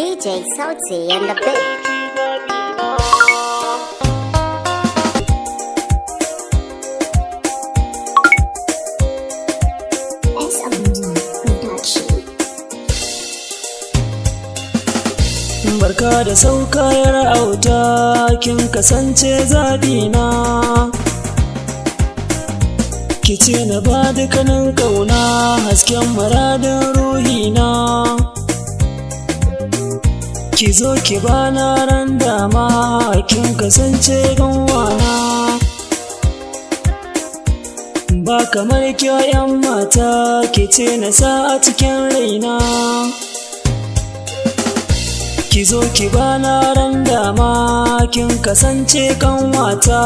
DJ Sauti and the Big. Barka da saukayar auta, kin kasance zaɓina. Kice na ba dukkanin ƙauna, hasken muradin ruhina. Ki zo ki bana ran dama, kin kasance ganwana. Ba kamar kyayan mata, kice na sa a cikin raina. Ki zo ki bana ran dama, kin kasance kanwata.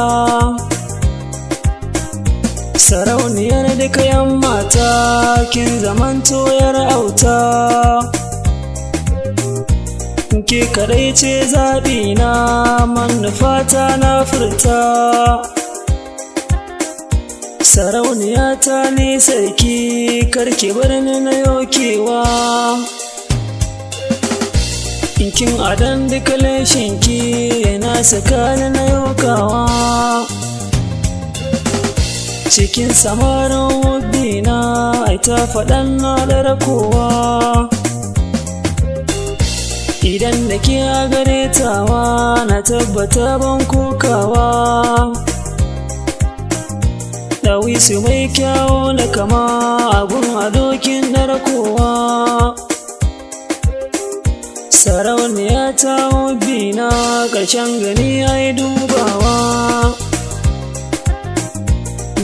Sarauniyar duka yan mata, kin zamanto yar auta. Ke kadai ce zaɓina, manufata na furta. Sarauniyata ne sarki, karki bar ni na yokewa. Kin adan duka leshinki, yana sakani na yokawa. Cikin samarin wubina, ai ta faɗan na ɗarakowa. Idan da ke a gare tawa, na tabbata ban kokawa. Dawisu mai kyawo na kama, abun adokin ɗarakowa. Sarauniya ta wubina, ƙarshen gani ya yi dubawa.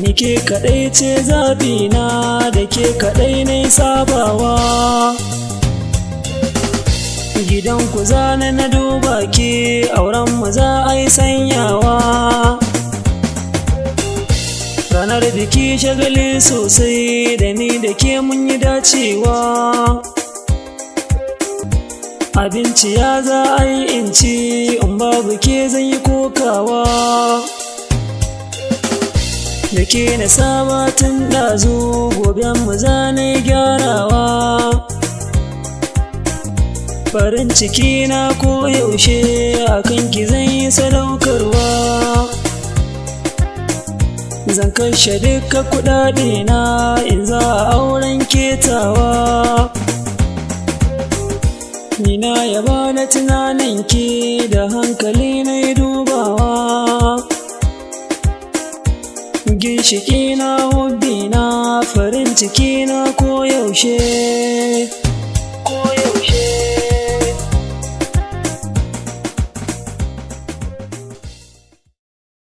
Ni ke kaɗai ce zaɓina, da ke kaɗai na yi sabawa. Gidan ku zane na duba ke, auren mu za a yi sanyawa. Ranar biki shagali sosai, da ni da ke mun yi dacewa. Abinci ya za a yi in ci, in babu ke zan yi kokawa. Da ke na saba tun ɗazu, goben mu za na yi gyarawa. Farin ciki na ko yaushe, akan ki zan yi sadaukarwa. Zan kashe duka kuɗaɗe na, in za a auren ketawa. Ni na yaba na tunaninki, da hankali na yi dubawa. Ginshiki na hobbina, farin ciki na ko yaushe.